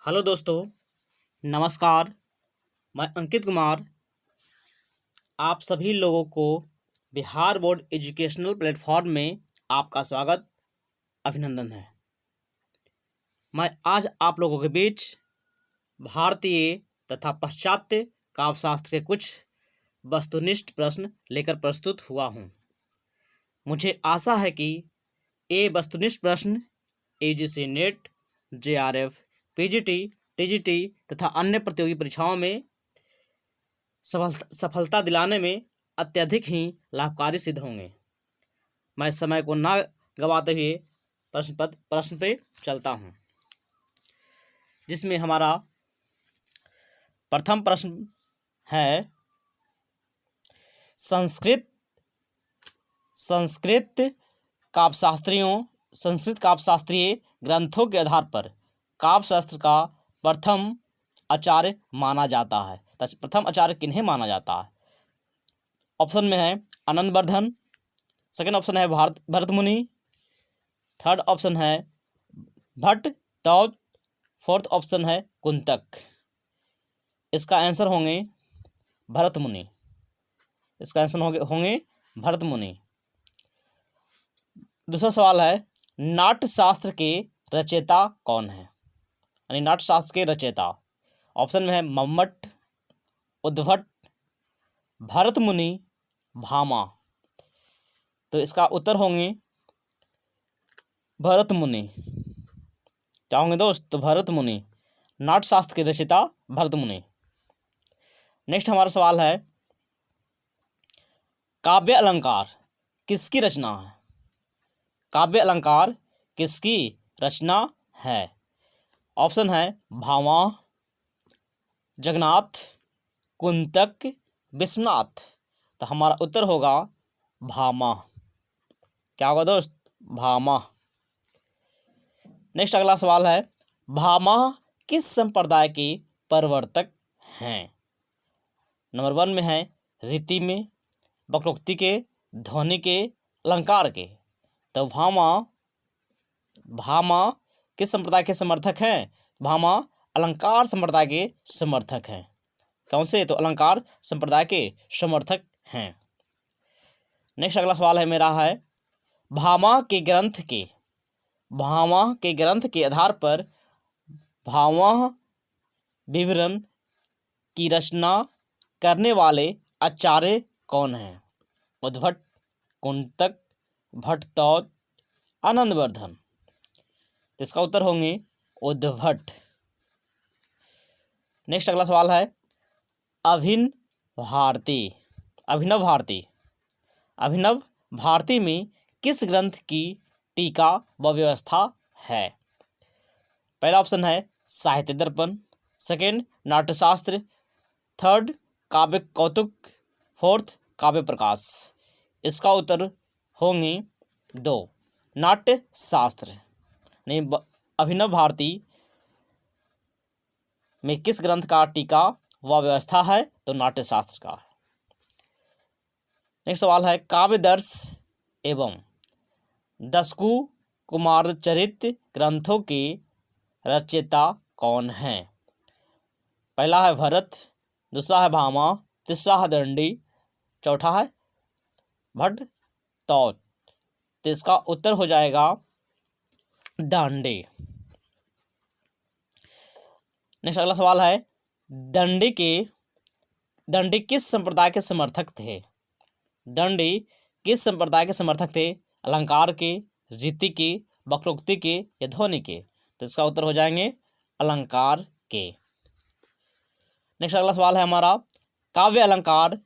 Hello दोस्तों, नमस्कार। मैं अंकित कुमार आप सभी लोगों को बिहार बोर्ड एजुकेशनल प्लेटफॉर्म में आपका स्वागत, अभिनंदन है। मैं आज आप लोगों के बीच भारतीय तथा पाश्चात्य काव्यशास्त्र के कुछ वस्तुनिष्ठ प्रश्न लेकर प्रस्तुत हुआ हूँ। मुझे आशा है कि ये वस्तुनिष्ठ प्रश्न UGC net, JRF, PGT, TGT तथा अन्य प्रतियोगी परीक्षाओं में सफलता दिलाने में अत्यधिक ही लाभकारी सिद्ध होंगे। मैं समय को ना गवाते हुए प्रश्न पे चलता हूँ, जिसमें हमारा प्रथम प्रश्न है संस्कृत काव्यशास्त्रीय ग्रंथों के आधार पर काव्यशास्त्र का प्रथम आचार्य माना जाता है। प्रथम आचार्य किन्हें माना जाता है? ऑप्शन में है आनंदवर्धन, सेकंड ऑप्शन है भरत मुनि, थर्ड ऑप्शन है भट्ट तौत, फोर्थ ऑप्शन है कुंतक। इसका आंसर होंगे भरत मुनि। इसका आंसर होंगे भरत मुनि। दूसरा सवाल है नाट्यशास्त्र के रचयिता कौन है? यानी नाट्यशास्त्र के रचयिता ऑप्शन में है मम्मट, उद्भट, भरत मुनि, भामा। तो इसका उत्तर होंगे भरत मुनि। क्या होंगे दोस्त? तो भरत मुनि, नाट्यशास्त्र के रचयिता भरत मुनि। नेक्स्ट हमारा सवाल है काव्य अलंकार किसकी रचना है? काव्य अलंकार किसकी रचना है? ऑप्शन है भामा, जगन्नाथ, कुंतक, विश्वनाथ। तो हमारा उत्तर होगा भामा। क्या होगा दोस्त? भामा। नेक्स्ट अगला सवाल है भामा किस संप्रदाय के प्रवर्तक हैं? नंबर 1 में है रीति में, वक्रोक्ति के, ध्वनि के, अलंकार के। तो भामा किस संप्रदाय के समर्थक हैं? भामा अलंकार संप्रदाय के समर्थक हैं। कौन से? तो अलंकार संप्रदाय के समर्थक हैं। नेक्स्ट अगला सवाल है मेरा है भामा के ग्रंथ के आधार पर भामा विवरण की रचना करने वाले आचार्य कौन हैं? उद्भट, कुंतक, भट्टतौत, आनंदवर्धन। तो इसका उत्तर होंगे उद्भट। नेक्स्ट अगला सवाल है अभिनव भारती में किस ग्रंथ की टीका व व्यवस्था है? पहला ऑप्शन है साहित्य दर्पण, सेकंड नाट्यशास्त्र, थर्ड काव्य कौतुक, फोर्थ काव्य प्रकाश। इसका उत्तर होंगे 2 नाट्यशास्त्र। नहीं, अभिनव भारती में किस ग्रंथ का टीका व व्यवस्था है? तो नाट्यशास्त्र का। नेक्स्ट सवाल है काव्यदर्श एवं दशकु कुमारचरित ग्रंथों के रचयिता कौन हैं? पहला है भरत, दूसरा है भामा, तीसरा है दंडी, चौथा है भट्ट तौत। तो इसका उत्तर हो जाएगा दांडी। नेक्स्ट अगला सवाल है दंडी किस संप्रदाय के समर्थक थे? दंडी किस संप्रदाय के समर्थक थे? अलंकार के, रीति के, वक्रोक्ति के या ध्वनि के? तो इसका उत्तर हो जाएंगे अलंकार के। नेक्स्ट अगला सवाल है हमारा काव्य अलंकार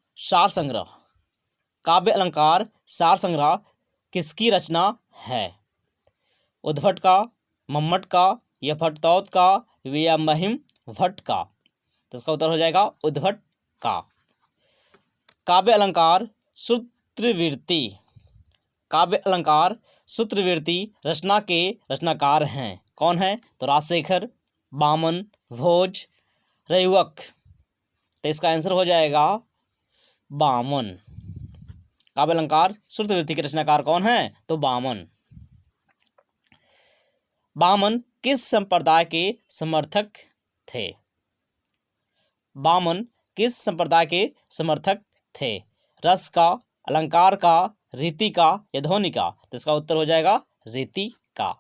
सार संग्रह किसकी रचना है? उद्भट का, मम्मट का या भट्टतौत का या महिम भट्ट का? तो इसका उत्तर हो जाएगा उद्भट का। काव्य अलंकार सूत्रवृत्ति रचना के रचनाकार हैं। कौन है? तो राजशेखर, बामन, भोज, रयुवक। तो इसका आंसर हो जाएगा बामन। काव्य अलंकार सूत्रवृत्ति के रचनाकार कौन है? तो बामन। वामन किस संप्रदाय के समर्थक थे? वामन किस संप्रदाय के समर्थक थे? रस का, अलंकार का, रीति का या ध्वनि का? तो इसका उत्तर हो जाएगा रीति का।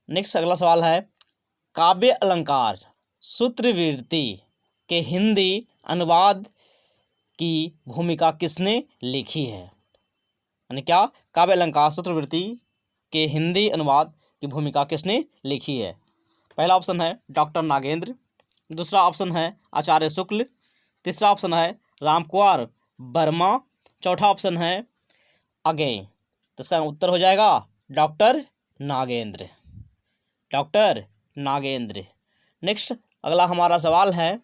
नेक्स्ट अगला सवाल है, काव्य अलंकार सूत्रवृत्ति के हिंदी अनुवाद की भूमिका किसने लिखी है? यानी क्या काव्य अलंकार सूत्रवृत्ति के हिंदी अनुवाद की भूमिका किसने लिखी है? पहला ऑप्शन है डॉक्टर नागेंद्र, दूसरा ऑप्शन है आचार्य शुक्ल, तीसरा ऑप्शन है रामकुमार वर्मा, चौथा ऑप्शन है अगेय। तो इसका उत्तर हो जाएगा doctor Nagendra, doctor Nagendra. Next अगला हमारा सवाल है,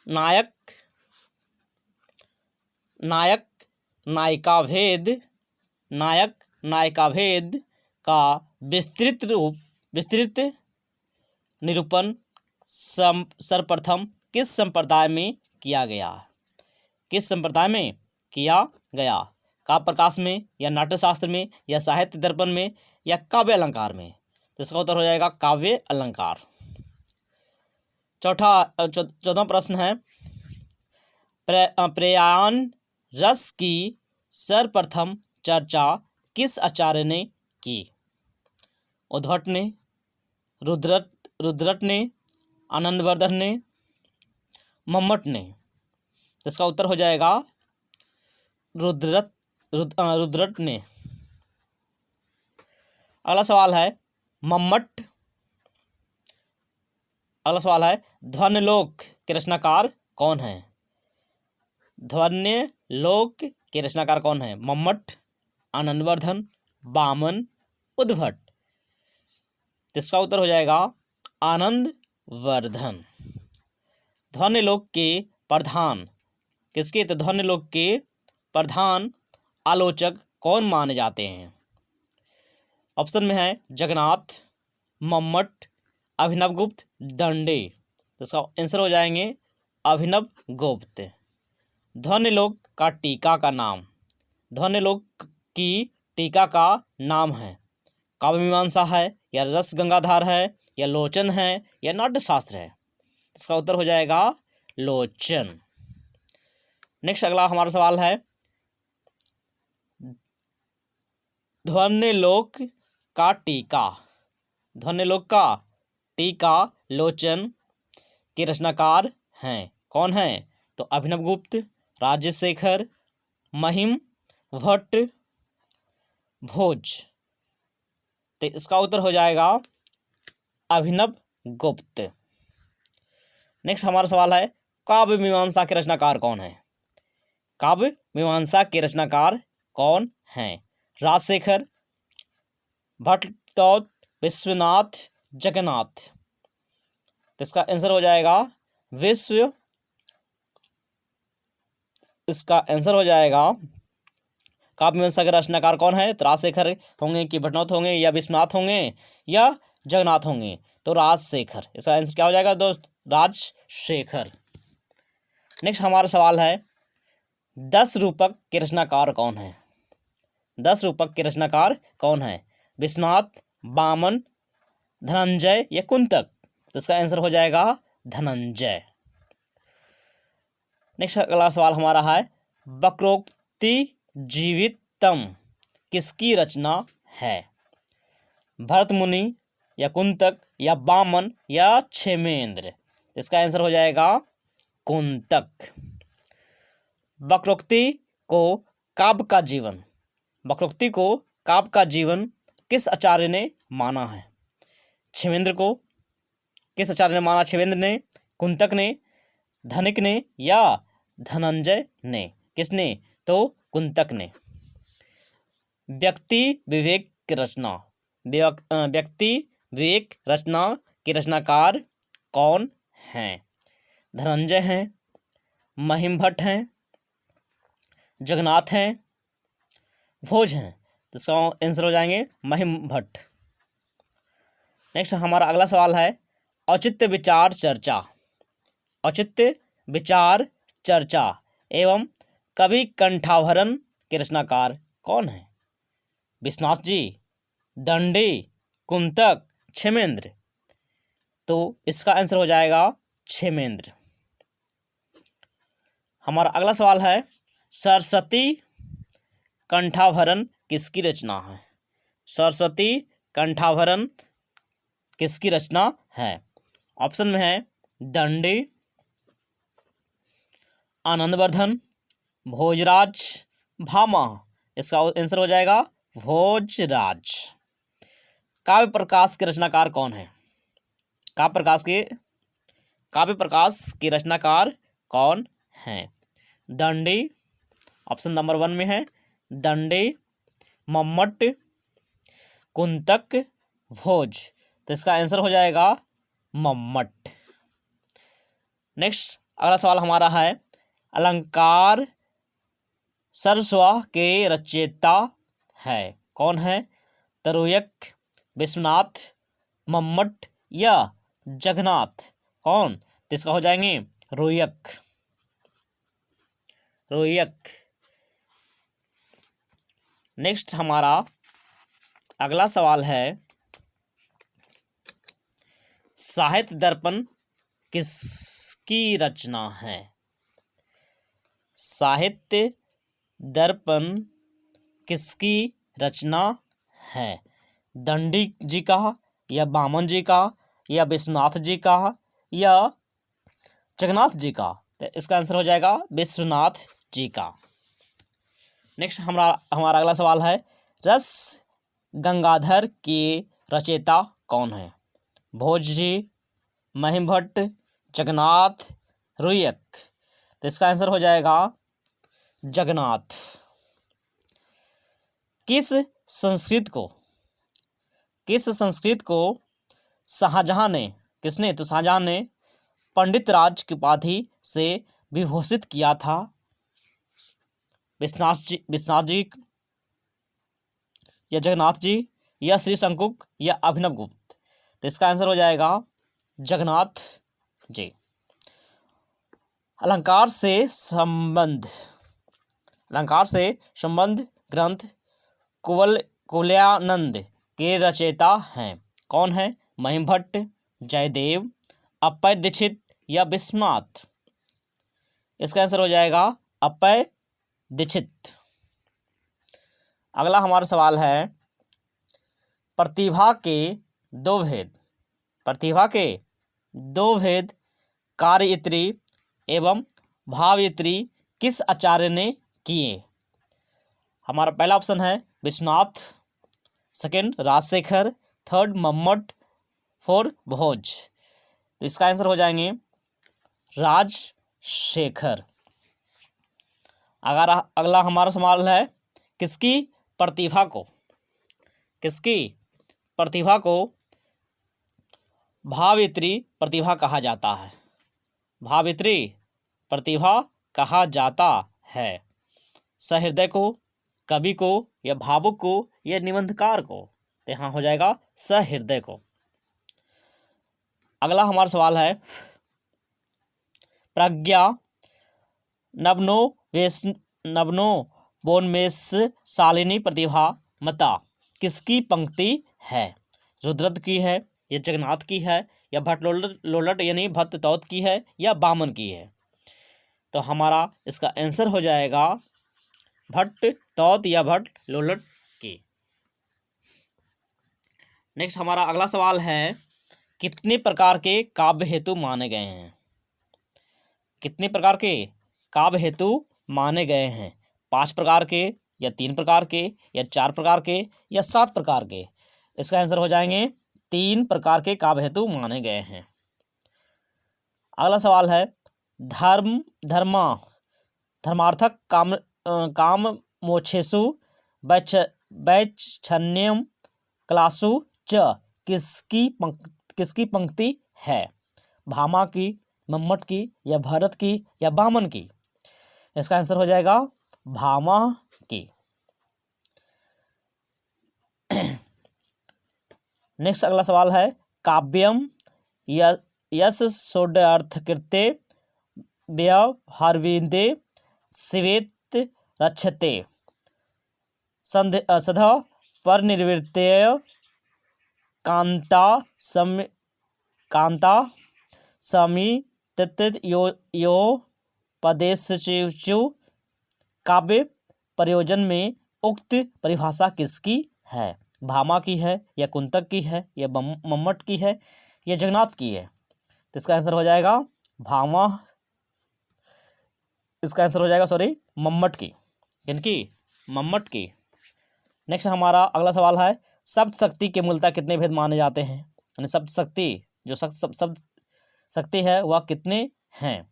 नायक नायक नायिका भेद नायक नायिका भेद का विस्तृत निरूपण सर्वप्रथम किस संप्रदाय में किया गया? किस संप्रदाय में किया गया? काव्य प्रकाश में या नाट्यशास्त्र में या साहित्य दर्पण में या काव्य अलंकार में? तो इसका उत्तर हो जाएगा काव्य अलंकार। चौदह प्रश्न है, प्रयाण रस की सर्वप्रथम चर्चा किस आचार्य ने की? उद्भट ने, रुद्रट ने, आनंदवर्धन ने, मम्मट ने? तो इसका उत्तर हो जाएगा रुद्रट ने। अगला सवाल है मम्मट। अगला सवाल है, ध्वन्यलोक के रचनाकार कौन है? ध्वन्यलोक के रचनाकार कौन है? मम्मट, आनंदवर्धन, वामन, उद्भट? इसका उत्तर हो जाएगा आनंदवर्धन। ध्वन्यलोक के प्रधान किसके? तो ध्वन्यलोक के प्रधान आलोचक कौन माने जाते हैं? ऑप्शन में है जगन्नाथ, मम्मट, अभिनव गुप्त, दंडे। तो इसका आंसर हो जाएंगे अभिनव गुप्त। ध्वन्यलोक का टीका का नाम, ध्वन्यलोक की टीका का नाम है काव्य मीमांसा है या रस गंगाधार है या लोचन है या नाट्यशास्त्र है? इसका उत्तर हो जाएगा लोचन। नेक्स्ट अगला हमारा सवाल है, ध्वन्यलोक का टीका, ध्वन्यलोक का टीका लोचन के रचनाकार हैं कौन है? तो अभिनव गुप्त, राजशेखर, महिम भट्ट, भोज। तो इसका उत्तर हो जाएगा अभिनव गुप्त। नेक्स्ट हमारा सवाल है, काव्य मीमांसा के रचनाकार कौन है? काव्य मीमांसा के रचनाकार कौन हैं? राजशेखर, भट्टोत, विश्वनाथ, जगन्नाथ? तो इसका आंसर हो जाएगा इसका आंसर हो जाएगा काव्य मीमांसा के रचनाकार कौन है? तो राजशेखर होंगे कि भट्टनाथ होंगे या विश्वनाथ होंगे या जगन्नाथ होंगे? तो राजशेखर। इसका आंसर क्या हो जाएगा दोस्त? राजशेखर। नेक्स्ट हमारा सवाल है, 10 रूपक के रचनाकार कौन है? 10 रूपक के रचनाकार कौन है? विश्वनाथ, वामन, धनंजय या कुंतक? तो इसका आंसर हो जाएगा धनंजय। नेक्स्ट अगला सवाल हमारा है, वक्रोक्ति जीवितम किसकी रचना है? भरत मुनि या कुंतक या वामन या क्षेमेंद्र? इसका आंसर हो जाएगा कुंतक। वक्रोक्ति को काव्य का जीवन, वक्रोक्ति को काव्य का जीवन किस आचार्य ने माना है? क्षेमेंद्र को। किस आचार्य ने माना? क्षेमेंद्र ने, कुंतक ने, धनिक ने या धनंजय ने? किसने? तो कुंतक ने। व्यक्ति विवेक की रचना, व्यक्ति विवेक रचना के रचनाकार कौन हैं? धनंजय हैं, महिम भट्ट हैं, जगन्नाथ हैं, भोज हैं? तो इसका आंसर हो जाएंगे महिम भट्ट। नेक्स्ट हमारा अगला सवाल है, औचित्य विचार चर्चा, औचित्य विचार चर्चा एवं कवि कंठाभरण के रचनाकार कौन है? विश्वनाथ जी, दंडी, कुंतक, क्षेमेंद्र। तो इसका आंसर हो जाएगा क्षेमेंद्र। हमारा अगला सवाल है, सरस्वती कंठाभरण किसकी रचना है? सरस्वती कंठाभरण किसकी रचना है? ऑप्शन में है दंडी, आनंदवर्धन, भोजराज, भामा। इसका आंसर हो जाएगा भोजराज। काव्य प्रकाश के रचनाकार कौन है? काव्य प्रकाश के रचनाकार कौन है? दंडी, ऑप्शन नंबर 1 में है दंडी, मम्मट, कुंतक, भोज। तो इसका आंसर हो जाएगा मम्मट। नेक्स्ट अगला सवाल हमारा है, अलंकार सरस्वा के रचयिता है कौन है? तरोयक, विश्वनाथ, मम्मट या जगन्नाथ। कौन? तो इसका हो जाएंगे रोयक। नेक्स्ट हमारा अगला सवाल है, साहित्य दर्पण किसकी रचना है? साहित्य दर्पण किसकी रचना है? दंडी जी का, या बामन जी का, या विश्वनाथ जी का, या जगन्नाथ जी का। तो इसका आंसर हो जाएगा विश्वनाथ जी का। नेक्स्ट हमारा अगला सवाल है, रस गंगाधर के रचयिता कौन है? भोज जी, महिम भट्ट, जगन्नाथ, रुयक। तो इसका आंसर हो जाएगा जगन्नाथ। किस संस्कृत को शाहजहां ने, किसने? तो शाहजहां ने पंडित राज की उपाधि से विभूषित किया था? विश्वनाथ जी या जगन्नाथ जी या श्री शंकुक या अभिनव गुप्त। तो इसका आंसर हो जाएगा जगन्नाथ जी। अलंकार से संबंध ग्रंथ कुवलयानंद के रचयिता हैं कौन है? महिम भट्ट, जयदेव, अप्पय दीक्षित या विश्वनाथ। इसका आंसर हो जाएगा अप्पय दीक्षित। अगला हमारा सवाल है, प्रतिभा के दो भेद कार्यित्री एवं भावयित्री किस आचार्य ने किए? हमारा पहला ऑप्शन है Vishwanath, second Rajashekhar, third Mammata, fourth Bhoja. तो इसका आंसर हो जाएंगे राजशेखर। अगला हमारा सवाल है, किसकी प्रतिभा को भावयित्री प्रतिभा कहा जाता है? भावयित्री प्रतिभा कहा जाता है सहृदय को, कवि को, या भावुक को, या निबंधकार को। तो यहाँ हो जाएगा सहृदय को। अगला हमारा सवाल है, प्रज्ञा नवनोन्मेष शालिनी प्रतिभा मता किसकी पंक्ति है? रुद्रद की है, या जगन्नाथ की है, या भट्ट लोलट यानी भट्ट तौत की है, या बामन की है। तो हमारा इसका आंसर हो जाएगा भट्ट तौत या भट्ट लोलट की। नेक्स्ट हमारा अगला सवाल है, कितने प्रकार के काव्य हेतु माने गए हैं? कितने प्रकार के काव्य हेतु माने गए हैं? 5 प्रकार के, या 3 प्रकार के, या 4 प्रकार के, या 7 प्रकार के। इसका आंसर हो जाएंगे 3 प्रकार के काव्य हेतु माने गए हैं। अगला सवाल है, धर्मार्थक काम मोक्षेषु वैच्छन्यम क्लासु च किसकी पंक्ति है? भामा की, मम्मट की, या भरत की, या बामन की। इसका आंसर हो जाएगा भामा की। नेक्स्ट अगला सवाल है, काव्यम यश षोडर्थकृते व्यवहारविदे शिवेत रक्षते सध परनिर्वृत्तय कांता समितियोपदेशेषु काव्य प्रयोजन में उक्त परिभाषा किसकी है? भामा की है, या कुंतक की है, या मम्मट की है, या जगन्नाथ की है? तो इसका आंसर हो जाएगा भामा। इसका आंसर हो जाएगा मम्मट की। किनकी? मम्मट की। नेक्स्ट हमारा अगला सवाल है, शब्द शक्ति के मूलतः कितने भेद माने जाते हैं? यानी शब्द शक्ति, जो शब्द शक्ति है वह कितने हैं?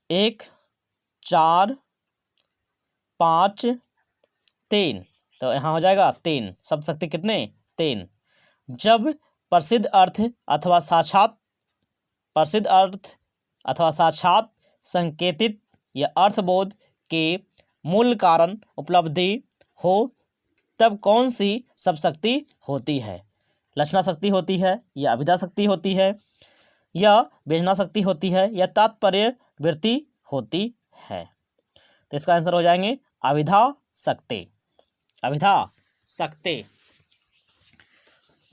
1, 4, 5, 3। तो यहाँ हो जाएगा 3। शब्द शक्ति कितने? 3। जब प्रसिद्ध अर्थ अथवा साक्षात संकेतित या अर्थबोध के मूल कारण उपलब्धि हो तब कौन सी शब्द शक्ति होती है? लक्षणा शक्ति होती है, या अभिधा शक्ति होती है, या व्यंजना शक्ति होती है, या तात्पर्य वृत्ति होती है? तो इसका आंसर हो जाएंगे अभिधा शक्ति। अभिधा शक्ति।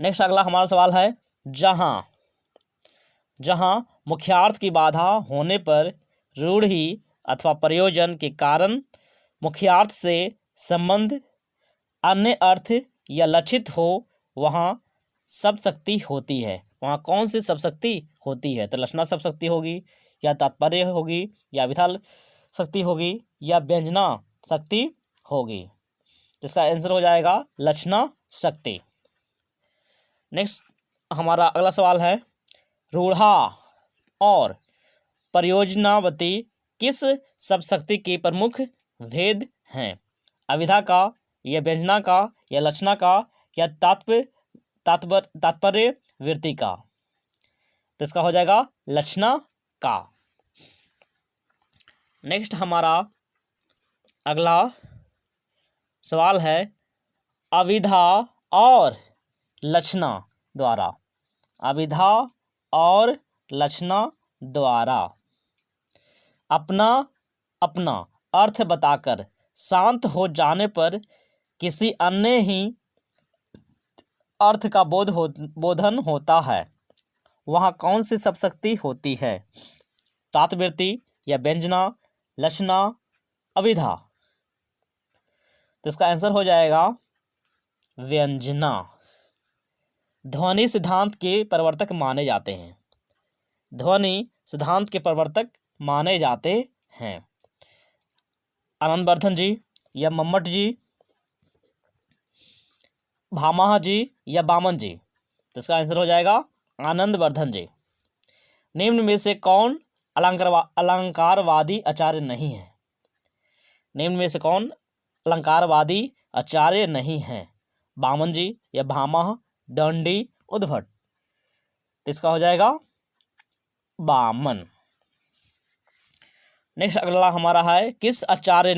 नेक्स्ट अगला हमारा सवाल है, जहाँ मुख्यार्थ की बाधा होने पर रूढ़ि अथवा प्रयोजन के कारण मुख्यार्थ से संबंध अन्य अर्थ या लक्षित हो वहाँ शब्द शक्ति होती है। वहाँ कौन सी शब्द शक्ति होती है? तो लक्षणा शब्द शक्ति होगी, या तात्पर्य होगी, या अभिधा शक्ति होगी, या व्यंजना शक्ति होगी? इसका आंसर हो जाएगा लक्षणा शक्ति। नेक्स्ट हमारा अगला सवाल है, रूढ़ा और प्रयोजनावती किस शब्द शक्ति के प्रमुख भेद हैं? अभिधा का, या व्यंजना का, या लक्षणा का, या तात्पर्य वृत्ति का? तो इसका हो जाएगा लक्षणा का। नेक्स्ट हमारा अगला सवाल है, अभिधा और लक्षणा द्वारा अपना अर्थ बताकर शांत हो जाने पर किसी अन्य ही अर्थ का बोधन होता है। वहाँ कौन सी शब्द शक्ति होती है? तात्पर्य, या व्यंजना, लक्षणा, अभिधा? तो इसका आंसर हो जाएगा व्यंजना। ध्वनि सिद्धांत के प्रवर्तक माने जाते हैं। आनंदवर्धन जी, या मम्मट जी, भामा जी, या वामन जी? तो इसका आंसर हो जाएगा आनंदवर्धन जी। निम्न में से कौन अलंकारवादी आचार्य नहीं है? वामन जी, या भामा, दंडी, उद्भट? तो इसका हो जाएगा वामन। नेक्स्ट अगला हमारा है, किस आचार्य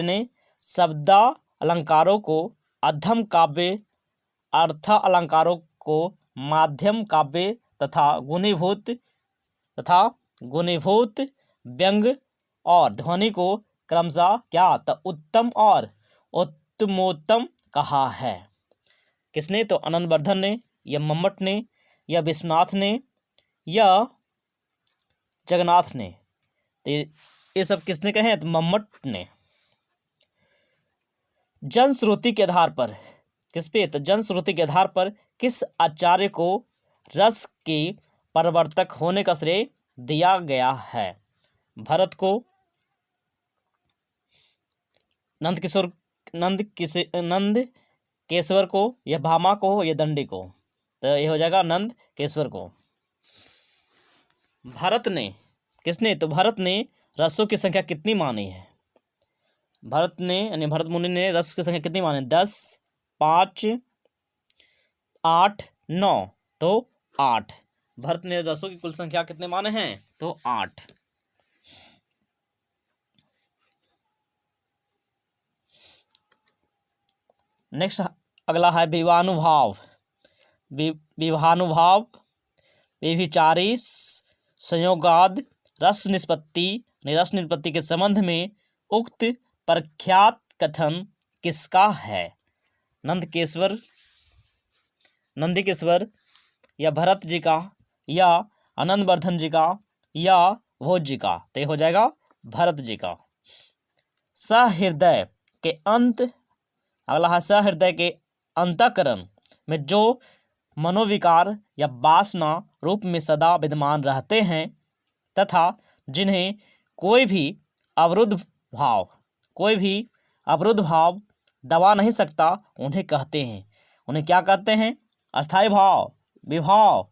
ने शब्द अलंकारों को अधम काव्य, अर्थ अलंकारों को माध्यम काव्य तथा गुणीभूत व्यंग और ध्वनि को क्रमशः क्या उत्तम और उत्तमोत्तम कहा है? किसने? तो आनंदवर्धन ने, या मम्मट ने, या विश्वनाथ ने, या जगन्नाथ ने? तो ये सब किसने कहे हैं? तो मम्मट ने। जनश्रुति के आधार पर किस आचार्य को रस के प्रवर्तक होने का श्रेय दिया गया है? भरत को, नंदकेश्वर को, या भामा को, या दंडी को? तो ये हो जाएगा नंदकेश्वर को। भरत ने रसों की संख्या कितनी मानी है? भरत मुनि ने रस की संख्या कितनी मानी? 10, 5, 8, 9। तो 8। भरत ने रसों की कुल संख्या कितने माने हैं? तो 8। नेक्स्ट अगला है विवानुभाव, व्यभिचारी, संयोगाद, रस निष्पत्ति के संबंध में उक्त प्रख्यात कथन किसका है? नंदकिश्वर या भरत जी का या आनंदवर्धन जी का या भोज जी का? तो ये हो जाएगा भरत जी का। सहृदय के अंत, अगला है सहृदय के अंतःकरण में जो मनोविकार या वासना रूप में सदा विद्यमान रहते हैं तथा जिन्हें कोई भी अवरुद्ध भाव दबा नहीं सकता, उन्हें कहते हैं, उन्हें क्या कहते हैं? अस्थाई भाव, विभाव,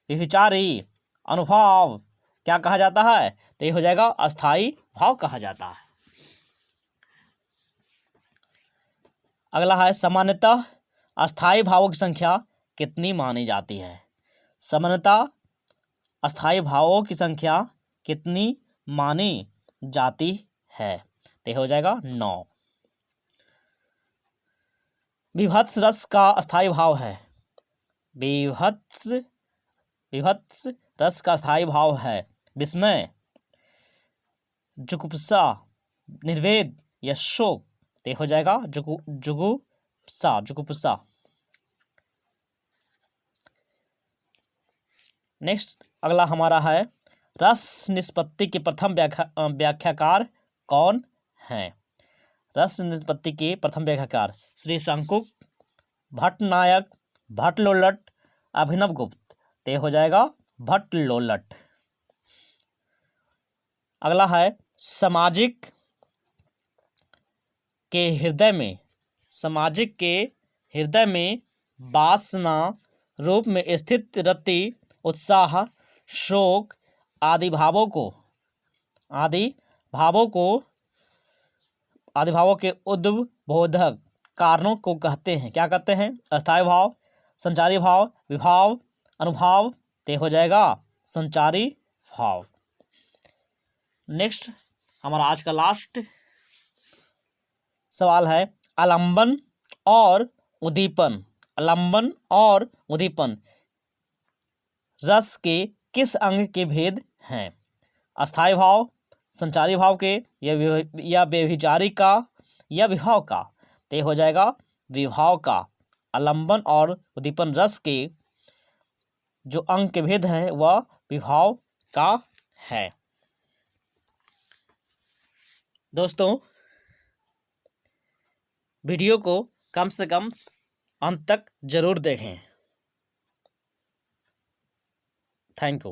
विभिचारी, अनुभाव क्या कहा जाता है? तो ये हो जाएगा अस्थाई भाव कहा जाता है। अगला है सामान्यतः अस्थाई भावों की संख्या कितनी मानी जाती है? सामान्यतः अस्थाई भावों की संख्या कितनी मानी जाती है? तो हो जाएगा 9। विभत्स रस का अस्थाई भाव है। विभत्स रस का अस्थाई भाव है विस्मय, जुगुप्सा, निर्वेद या शोक। तो हो जाएगा जुगुप्सा। नेक्स्ट अगला हमारा है रस निष्पत्ति के प्रथम व्याख्याकार कौन है? रस निष्पत्ति के प्रथम व्याख्याकार श्री शंकुक, भट्टनायक, भट्टलोलट, अभिनवगुप्त। तो हो जाएगा भट्टलोलट। अगला है सामाजिक के हृदय में वासना रूप में स्थित रति, उत्साह, शोक आदि भावों के उद्बोधक कारणों को कहते हैं, क्या कहते हैं? अस्थाई भाव, संचारी भाव, विभाव, अनुभाव। ते हो जाएगा संचारी भाव। नेक्स्ट हमारा आज का लास्ट सवाल है आलंबन और उद्दीपन रस के किस अंग के भेद हैं? अस्थाई भाव, संचारी भाव के या व्यभिचारी का या विभाव का? ते हो जाएगा विभाव का। आलंबन और उद्दीपन रस के जो अंग के भेद हैं वह विभाव का है। दोस्तों वीडियो को कम से कम अंत तक जरूर देखें। Thank you.